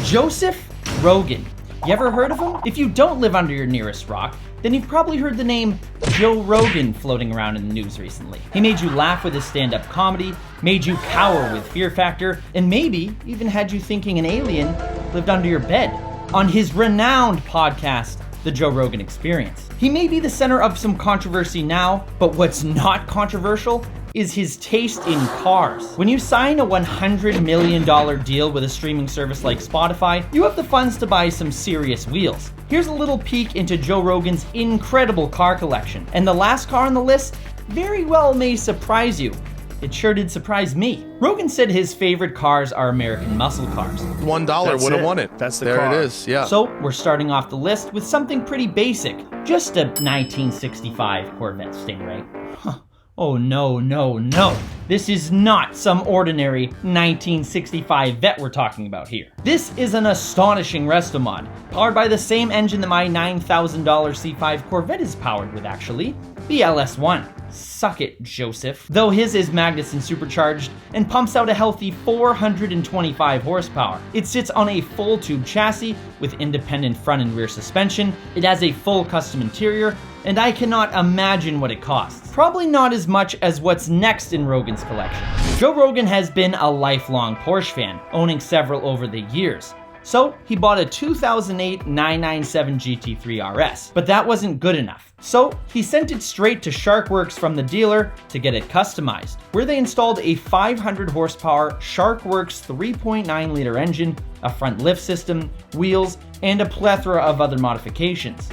Joseph Rogan. You ever heard of him? If you don't live under your nearest rock, then you've probably heard the name Joe Rogan floating around in the news recently. He made you laugh with his stand-up comedy, made you cower with Fear Factor, and maybe even had you thinking an alien lived under your bed. On his renowned podcast, The Joe Rogan Experience. He may be the center of some controversy now, but what's not controversial is his taste in cars. When you sign a $100 million deal with a streaming service like Spotify, you have the funds to buy some serious wheels. Here's a little peek into Joe Rogan's incredible car collection. And the last car on the list very well may surprise you. It sure did surprise me. Rogan said his favorite cars are American muscle cars. $1 would have won it. That's the there car. It is, yeah. So we're starting off the list with something pretty basic. Just a 1965 Corvette Stingray. Huh. Oh no, no, no. This is not some ordinary 1965 Vet we're talking about here. This is an astonishing resto mod, powered by the same engine that my $9,000 C5 Corvette is powered with actually, the LS1. Suck it, Joseph. Though his is Magnuson supercharged and pumps out a healthy 425 horsepower. It sits on a full tube chassis with independent front and rear suspension. It has a full custom interior, and I cannot imagine what it costs. Probably not as much as what's next in Rogan's collection. Joe Rogan has been a lifelong Porsche fan, owning several over the years. So he bought a 2008 997 GT3 RS, but that wasn't good enough. So he sent it straight to Sharkworks from the dealer to get it customized, where they installed a 500 horsepower Sharkworks 3.9 liter engine, a front lift system, wheels, and a plethora of other modifications.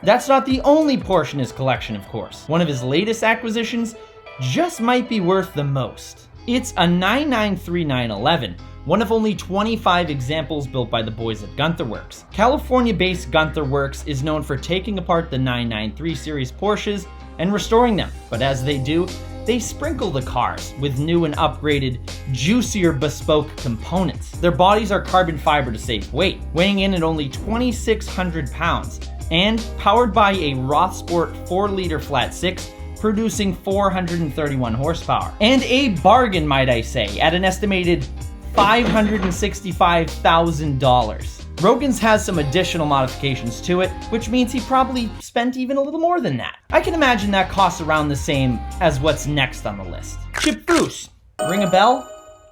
That's not the only Porsche in his collection, of course. One of his latest acquisitions just might be worth the most. It's a 993 911, one of only 25 examples built by the boys at Gunther Works. California-based Gunther Works is known for taking apart the 993 series Porsches and restoring them, but as they do, they sprinkle the cars with new and upgraded, juicier bespoke components. Their bodies are carbon fiber to save weight, weighing in at only 2,600 pounds, and powered by a Rothsport 4-liter flat 6, producing 431 horsepower. And a bargain, might I say, at an estimated $565,000. Rogan's has some additional modifications to it, which means he probably spent even a little more than that. I can imagine that costs around the same as what's next on the list. Chip FOOSE. Ring a bell?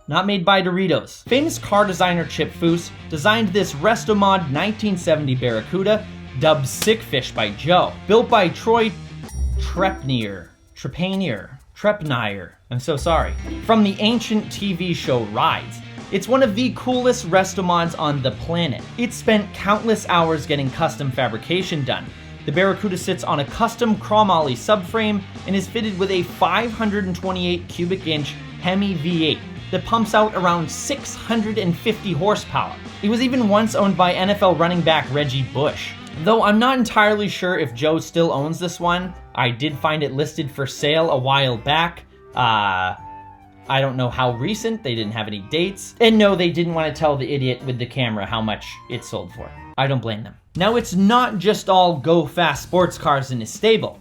Not made by Doritos. Famous car designer Chip FOOSE designed this resto mod 1970 Barracuda, dubbed Sick Fish by Joe. Built by Troy Trepnier, I'm so sorry. From the ancient TV show Rides. It's one of the coolest resto mods on the planet. It spent countless hours getting custom fabrication done. The Barracuda sits on a custom chromoly subframe and is fitted with a 528 cubic inch Hemi V8 that pumps out around 650 horsepower. It was even once owned by NFL running back Reggie Bush. Though I'm not entirely sure if Joe still owns this one. I did find it listed for sale a while back. I don't know how recent, they didn't have any dates. And no, they didn't want to tell the idiot with the camera how much it sold for. I don't blame them. Now, it's not just all go-fast sports cars in his stable.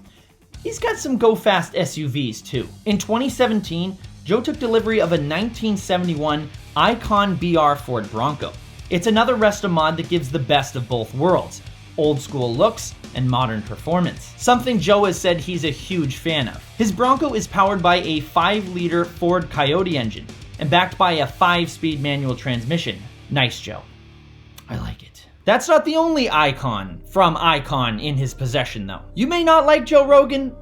He's got some go-fast SUVs too. In 2017, Joe took delivery of a 1971 Icon BR Ford Bronco. It's another resto mod that gives the best of both worlds. Old school looks and modern performance. Something Joe has said he's a huge fan of. His Bronco is powered by a 5-liter Ford Coyote engine and backed by a 5-speed manual transmission. Nice, Joe. I like it. That's not the only icon from Icon in his possession though. You may not like Joe Rogan,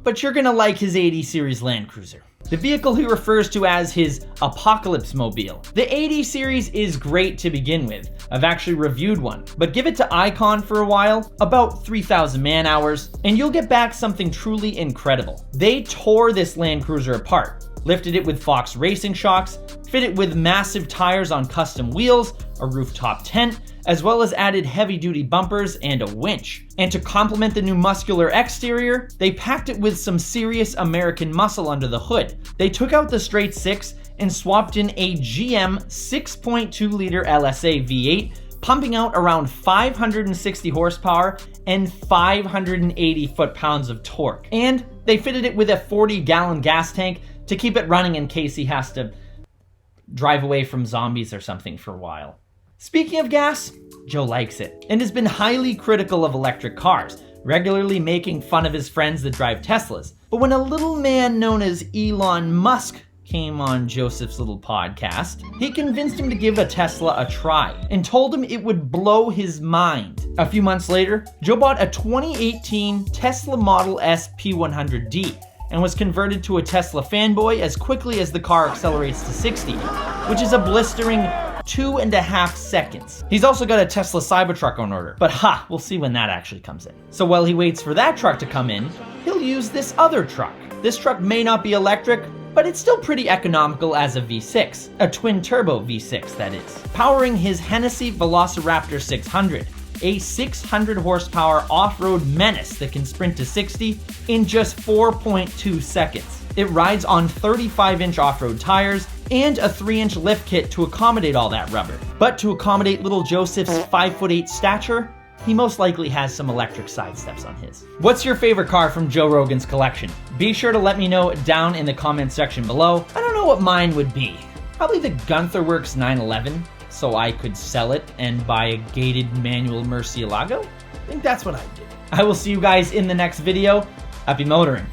but you're gonna like his 80 series Land Cruiser. The vehicle he refers to as his Apocalypse Mobile. The 80 series is great to begin with. I've actually reviewed one, but give it to Icon for a while, about 3,000 man-hours, and you'll get back something truly incredible. They tore this Land Cruiser apart, lifted it with Fox racing shocks, fit it with massive tires on custom wheels, a rooftop tent, as well as added heavy-duty bumpers and a winch. And to complement the new muscular exterior, they packed it with some serious American muscle under the hood. They took out the straight six and swapped in a GM 6.2-liter LSA V8, pumping out around 560 horsepower and 580 foot-pounds of torque. And they fitted it with a 40-gallon gas tank to keep it running in case he has to drive away from zombies or something for a while. Speaking of gas, Joe likes it and has been highly critical of electric cars, regularly making fun of his friends that drive Teslas. But when a little man known as Elon Musk came on Joseph's little podcast, he convinced him to give a Tesla a try and told him it would blow his mind. A few months later, Joe bought a 2018 Tesla Model S P100D and was converted to a Tesla fanboy as quickly as the car accelerates to 60, which is a blistering 2.5 seconds. He's also got a Tesla Cybertruck on order, but we'll see when that actually comes in. So while he waits for that truck to come in, he'll use this other truck. This truck may not be electric, but it's still pretty economical as a V6, a twin-turbo V6 that is, powering his Hennessy Velociraptor 600, a 600 horsepower off-road menace that can sprint to 60 in just 4.2 seconds. It rides on 35-inch off-road tires and a 3-inch lift kit to accommodate all that rubber. But to accommodate little Joseph's 5'8" stature, he most likely has some electric side steps on his. What's your favorite car from Joe Rogan's collection? Be sure to let me know down in the comment section below. I don't know what mine would be. Probably the Gunther Works 911, so I could sell it and buy a gated manual Murcielago. I think that's what I'd do. I will see you guys in the next video. Happy motoring.